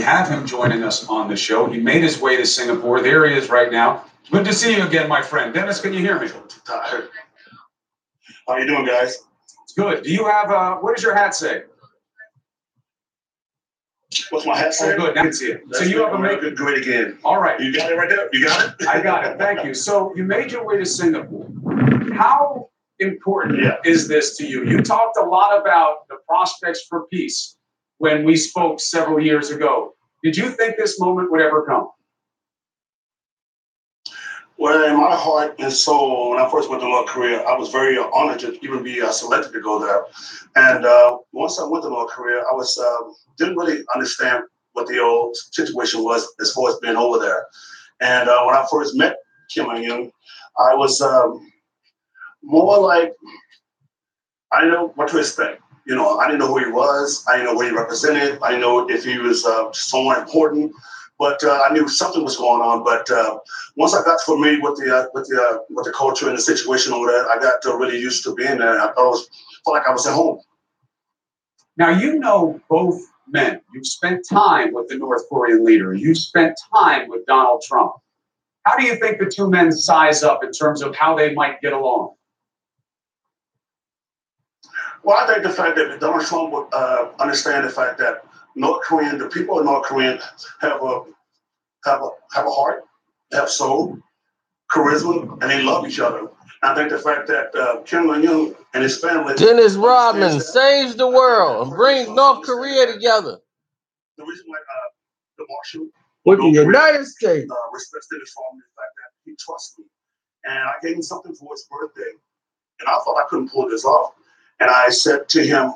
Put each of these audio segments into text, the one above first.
we have him joining us on the show. He made his way to Singapore. There he is right now. Good to see you again, my friend. Dennis, can you hear me? How you doing, guys? It's good. Do you have what does your hat say? What's my hat say? Oh, good. Now I can see it. So you have a good great again. All right. You got it right there? You got it? I got it. Thank you. So you made your way to Singapore. How important is this to you? You talked a lot about the prospects for peace when we spoke several years ago. Did you think this moment would ever come? Well, in my heart and soul, when I first went to North Korea, I was very honored to even be selected to go there. And once I went to North Korea, I was didn't really understand what the old situation was as far as being over there. And when I first met Kim Jong-un, I was more like, I didn't know what to expect. You know, I didn't know who he was. I didn't know what he represented. I didn't know if he was someone important. But I knew something was going on. But once I got familiar with the culture and the situation over there, I got really used to being there. I felt like I was at home. Now, you know both men. You've spent time with the North Korean leader. You've spent time with Donald Trump. How do you think the two men size up in terms of how they might get along? Well, I think the fact that Donald Trump would understand the fact that the people of North Korea have a heart, have soul, charisma, and they love each other. I think the fact that Kim Jong-un and his family... Dennis Rodman saves the world and brings North Korea together. The reason why the Marshal with the United States respects Dennis Rodman is the fact that he trusts me. And I gave him something for his birthday. And I thought I couldn't pull this off. And I said to him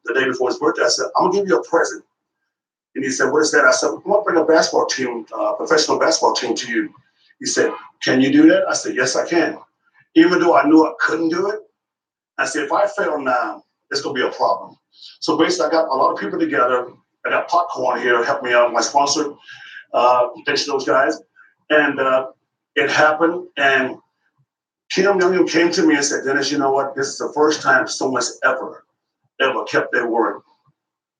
the day before his birthday, I said, I'm going to give you a present. And he said, what is that? I said, I'm going to bring a basketball team, professional basketball team to you. He said, can you do that? I said, yes, I can. Even though I knew I couldn't do it, I said, if I fail now, it's going to be a problem. So basically, I got a lot of people together. I got Popcorn here, help me out, my sponsor. Thanks to those guys. And it happened. And Kim Jong-un came to me and said, Dennis, you know what? This is the first time someone's ever kept their word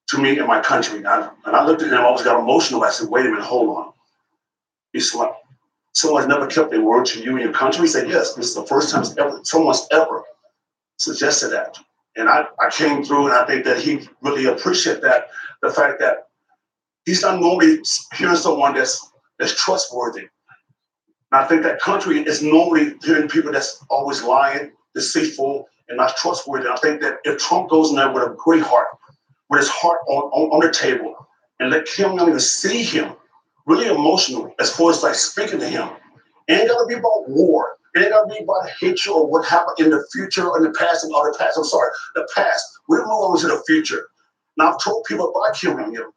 to me and my country. And I looked at him, I almost got emotional. I said, wait a minute, hold on. He said, someone's never kept their word to you and your country? He said, yes, this is the first time someone's ever suggested that. And I came through, and I think that he really appreciated that, the fact that he's not normally hearing someone that's trustworthy. And I think that country is normally hearing people that's always lying, deceitful, and not trustworthy. And I think that if Trump goes in there with a great heart, with his heart on the table, and let Kim Jong-un see him, really emotional as far as like speaking to him, it ain't gotta be about war. It ain't gotta be about hatred or what happened in the future or in the past the past. We're moving on to the future. Now I've told people about Kim Jong-un.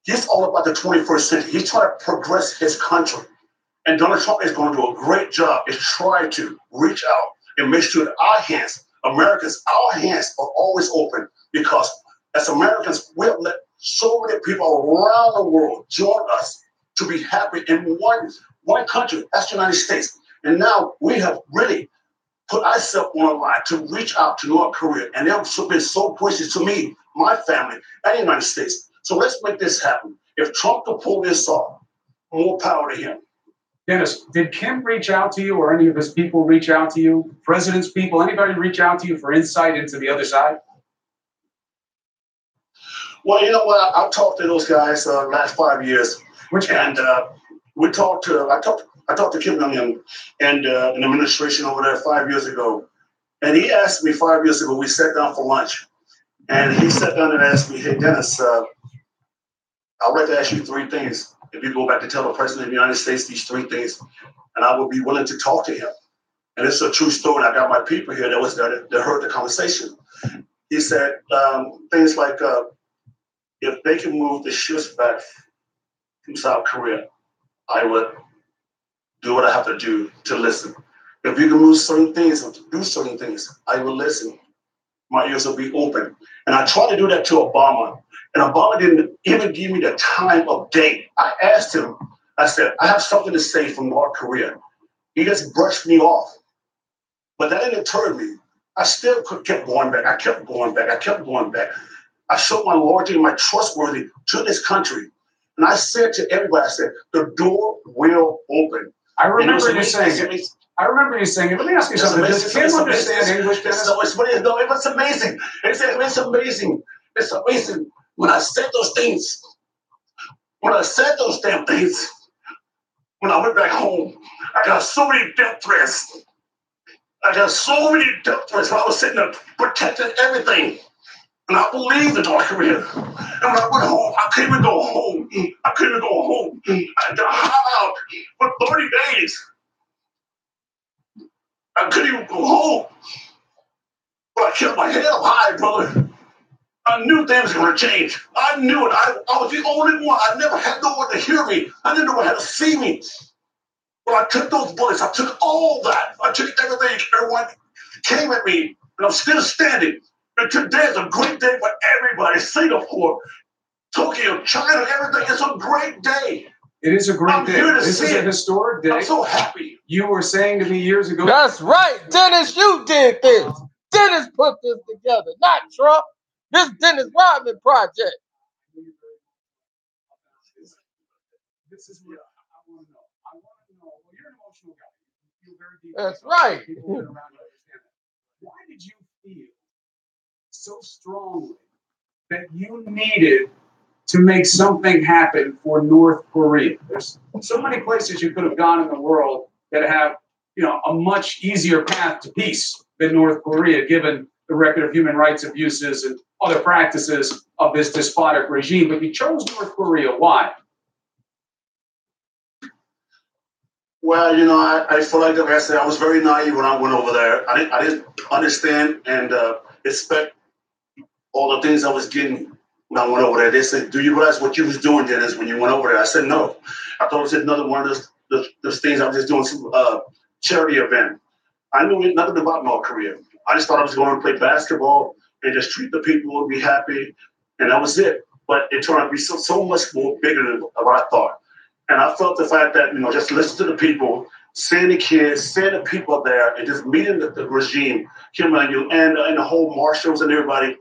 He's all about the 21st century. He's trying to progress his country. And Donald Trump is going to do a great job in trying to reach out and make sure that our hands are always open, because as Americans, we have let so many people around the world join us to be happy in one country, that's the United States. And now we have really put ourselves on a line to reach out to North Korea. And they've been so gracious to me, my family, and the United States. So let's make this happen. If Trump can pull this off, more power to him. Dennis, did Kim reach out to you, or any of his people reach out to you? President's people, anybody reach out to you for insight into the other side? Well, you know what? I've talked to those guys last 5 years. And I talked to Kim Jong-un and an administration over there 5 years ago. And he asked me 5 years ago, we sat down for lunch. And he sat down and asked me, hey, Dennis, I'd like to ask you three things. If you go back to tell the President of the United States these three things, and I would be willing to talk to him. And it's a true story. And I got my people here that heard the conversation. He said things like, if they can move the ships back from South Korea, I would do what I have to do to listen. If you can move certain things or do certain things, I will listen. My ears will be open. And I tried to do that to Obama. And Obama didn't even give me the time of day. I asked him, I said, I have something to say from North Korea. He just brushed me off. But that didn't deter me. I still kept going back. I kept going back. I showed my loyalty and my trustworthy to this country. And I said to everybody, I said, the door will open. I remember you saying it. I remember you saying it. Let me ask you something. Does Kim understand English? It's amazing. It's amazing. It's amazing. When I said those things, when I said those damn things, when I went back home, I got so many death threats. I got so many death threats when I was sitting there protecting everything. And I believed in North Korea. And when I went home, I couldn't even go home. I couldn't even go home. I had to hide out for 30 days. I couldn't even go home. But I kept my head up high, brother. I knew things were going to change. I knew it. I was the only one. I never had no one to hear me. I didn't know one had to see me. But I took those bullets. I took all that. I took everything. Everyone came at me, and I'm still standing. And today is a great day for everybody. Singapore, Tokyo, China, everything. It's a great day. It is a great day. This is a historic day. I'm so happy. You were saying to me years ago. That's right. Dennis, you did this. Dennis put this together, not Trump. This Dennis Rodman project. This is what I want to know. I want to know. Well, you're an emotional guy. You feel very deeply. That's right. People around you understand that. Why did you feel so strongly that you needed to make something happen for North Korea? There's so many places you could have gone in the world that have, a much easier path to peace than North Korea, given the record of human rights abuses and other practices of this despotic regime. But you chose North Korea. Why? Well, I feel like I said, I was very naive when I went over there. I didn't understand and expect all the things I was getting when I went over there. They said, "Do you realize what you was doing, Dennis, when you went over there?" I said, "No." I thought it was another one of those things I was just doing, some charity event. I knew nothing about North Korea. I just thought I was going to play basketball and just treat the people and be happy, and that was it. But it turned out to be so much more bigger than what I thought. And I felt the fact that, just listen to the people, seeing the kids, seeing the people there, and just meeting the regime, Kim Il-sung, and the whole marshals and everybody.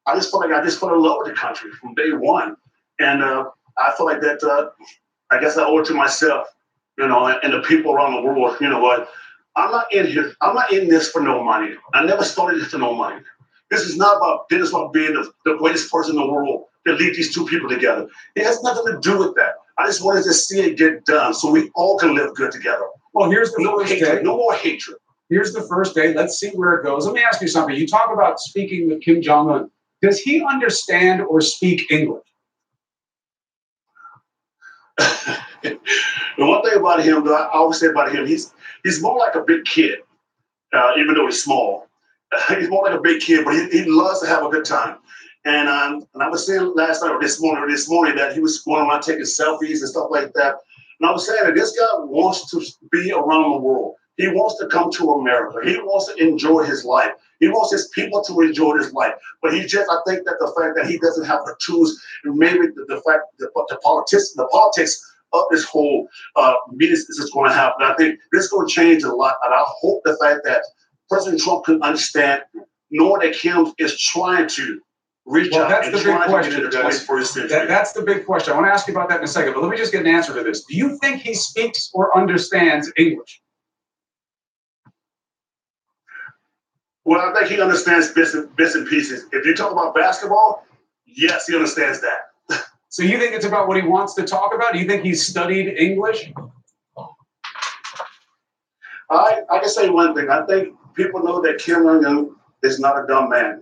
I just felt like I just fell in love with the country from day one. And I feel like that, I guess I owe it to myself, and the people around the world. You know what? I'm not in here. I'm not in this for no money. I never started this for no money. This is not about Dennis about being the greatest person in the world to lead these two people together. It has nothing to do with that. I just wanted to see it get done so we all can live good together. Well, here's the no first hatred, day. No more hatred. Here's the first day. Let's see where it goes. Let me ask you something. You talk about speaking with Kim Jong-un. Does he understand or speak English? The one thing about him, though, I always say about him, he's more like a big kid, even though he's small. He's more like a big kid, but he loves to have a good time. And I was saying last night or this morning that he was going around taking selfies and stuff like that. And I was saying that this guy wants to be around the world. He wants to come to America. He wants to enjoy his life. He wants his people to enjoy his life. But I think that the fact that he doesn't have the tools, and maybe the fact that the politics of this whole meeting is going to happen. I think this is going to change a lot. And I hope the fact that President Trump can understand, knowing that Kim is trying to reach out that's and the big trying to get question, into the 21st century. That's the big question. I want to ask you about that in a second, but let me just get an answer to this. Do you think he speaks or understands English? Well, I think he understands bits and pieces. If you talk about basketball, yes, he understands that. So you think it's about what he wants to talk about? Do you think he's studied English? I can say one thing. I think people know that Kim Jong-un is not a dumb man.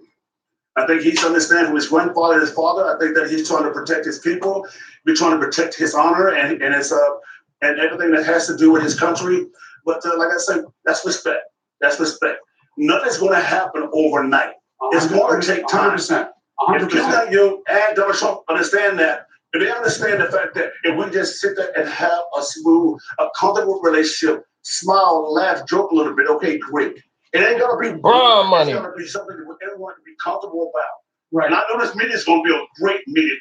I think he's understanding from his grandfather, his father. I think that he's trying to protect his people. He's trying to protect his honor and everything that has to do with his country. But like I said, that's respect. That's respect. Nothing's going to happen overnight. It's going to take time. 100%. If Kim Jong-un and Donald Trump understand that, if they understand the fact that if we just sit there and have a smooth, a comfortable relationship, smile, laugh, joke a little bit, okay, great. It ain't going to be money. It's going to be something that everyone can be comfortable about. Right. And I know this meeting is going to be a great meeting.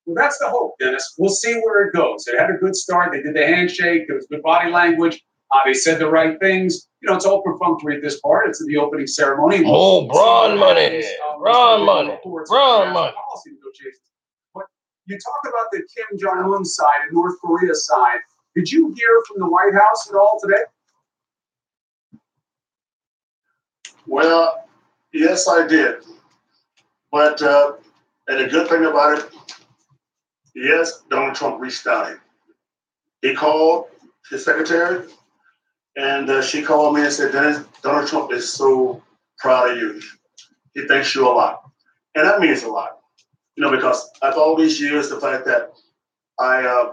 Well, that's the hope, Dennis. We'll see where it goes. It had a good start. They did the handshake. There was good body language. They said the right things. You know, it's all perfunctory at this part. It's in the opening ceremony. Oh, Braun money. Braun money. Braun money. Policy negotiations. But you talk about the Kim Jong-un side and North Korea side. Did you hear from the White House at all today? Well, yes, I did. But and the good thing about it, yes, Donald Trump reached out. He called his secretary, and she called me and said, Dennis, Donald Trump is so proud of you. He thanks you a lot. And that means a lot, you know, because after all these years, the fact that I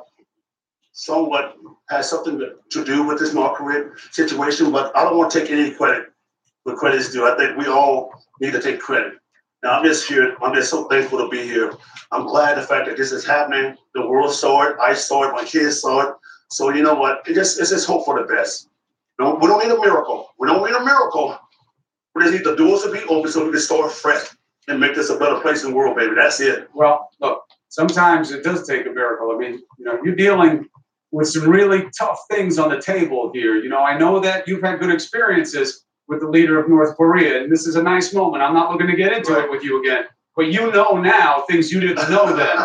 somewhat had something to do with this North Korea situation, but I don't want to take any credit where credit is due. I think we all need to take credit. Now, I'm just here. I'm just so thankful to be here. I'm glad the fact that this is happening. The world saw it. I saw it. My kids saw it. So you know what? It's just hope for the best. No, we don't need a miracle. We don't need a miracle. We just need the doors to be open so we can start fresh and make this a better place in the world, baby. That's it. Well, look, sometimes it does take a miracle. I mean, you know, you're dealing with some really tough things on the table here. You know, I know that you've had good experiences with the leader of North Korea, and this is a nice moment. I'm not looking to get into it with you again, but you know now things you didn't know then.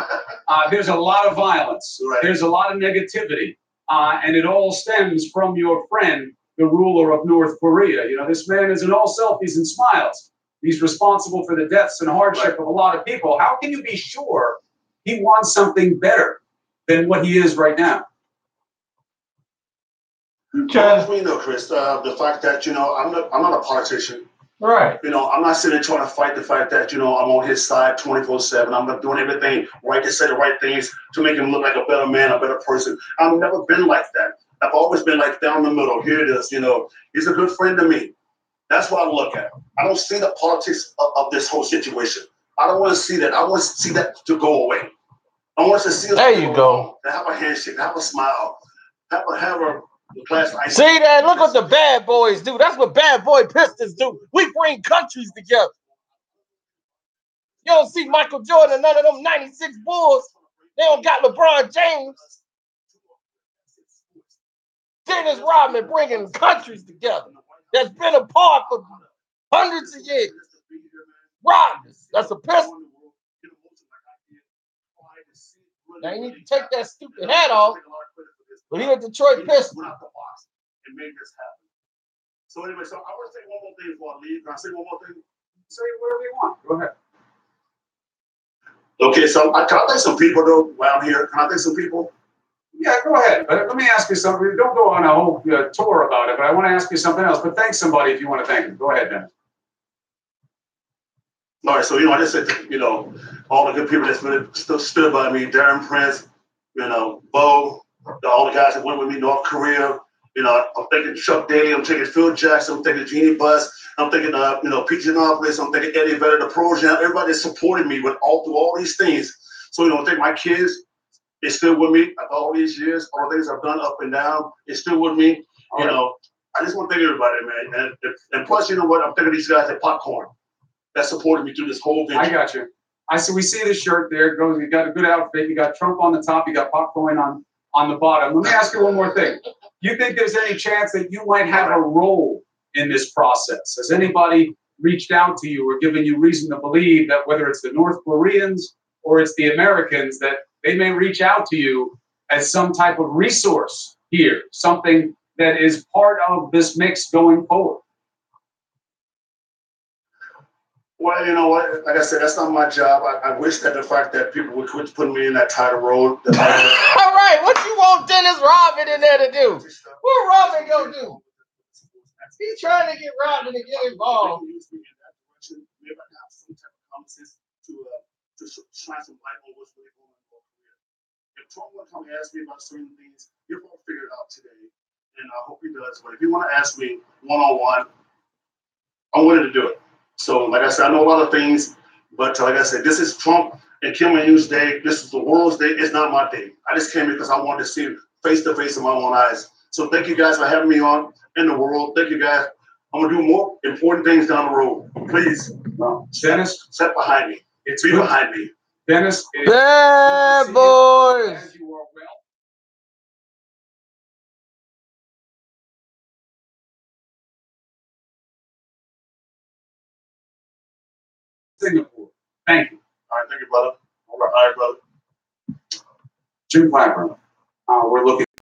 There's a lot of violence. Right. There's a lot of negativity, and it all stems from your friend, the ruler of North Korea. You know, this man isn't all selfies and smiles. He's responsible for the deaths and hardship of a lot of people. How can you be sure he wants something better than what he is right now? Well, as we know, Chris, the fact that, you know, I'm not a politician. Right. You know, I'm not sitting there trying to fight the fact that, you know, I'm on his side 24/7. I'm not doing everything right to say the right things to make him look like a better man, a better person. I've never been like that. I've always been like down the middle. Here it is, you know. He's a good friend to me. That's what I look at. I don't see the politics of this whole situation. I don't want to see that. I want to see that to go away. I want to see us. There you go. To have a handshake, have a smile, have a class. See that? Look what the bad boys do. That's what bad boy Pistons do. We bring countries together. You don't see Michael Jordan and none of them 96 Bulls. They don't got LeBron James. Dennis Rodman bringing countries together. That's been apart for hundreds of years. Rodman, that's a Piston. Now you need to take that stupid hat off. But he a Detroit Piston. And make this happen. So anyway, so I want to say one more thing before I leave. Can I say one more thing? Say whatever you want. Go ahead. Okay, so can I thank some people though while I'm here? Can I thank some people? Yeah, go ahead. But let me ask you something. Don't go on a whole tour about it, but I want to ask you something else. But thank somebody if you want to thank them. Go ahead, Dennis. All right, so, you know, I just said, you know, all the good people that's really stood by me, Darren Prince, you know, Bo, all the guys that went with me, North Korea. You know, I'm thinking Chuck Daly, I'm thinking Phil Jackson, I'm thinking Jeannie Buss, I'm thinking, you know, Pete Giannopoulos, I'm thinking Eddie Vedder, the Program, everybody that supported me with through all these things. So, you know, I think my kids, they're still with me after all these years, all the things I've done up and down, they're still with me. You know, I just want to thank everybody, man. And plus, you know what, I'm thinking these guys at Popcorn that supported me through this whole thing. I got you. We see the shirt there. It goes. You got a good outfit. You got Trump on the top. You got Popcorn on the bottom. Let me ask you one more thing. You think there's any chance that you might have a role in this process? Has anybody reached out to you or given you reason to believe that whether it's the North Koreans or it's the Americans, that they may reach out to you as some type of resource here, something that is part of this mix going forward? Well, you know what? Like I said, that's not my job. I wish that the fact that people would quit putting me in that title role. All right, what you want Dennis Rodman in there to do? What Rodman gonna do? He's trying to get Rodman to get involved. Maybe I have some type of conversation to shine some light on what's really going on in North Korea. If Trump want to come and ask me about certain things, he'll probably figure it out today, and I hope he does. But if you want to ask me one-on-one, I'm willing to do it. So, like I said, I know a lot of things, but like I said, this is Trump and Kim Jong-un's day. This is the world's day. It's not my day. I just came here because I wanted to see it face to face in my own eyes. So thank you guys for having me on in the world. Thank you guys. I'm going to do more important things down the road. Please, Dennis, step behind me. Be behind me. Dennis, bad boys. Singapore. Thank you. All right, thank you, brother. All right, brother. Jim Clapper. We're looking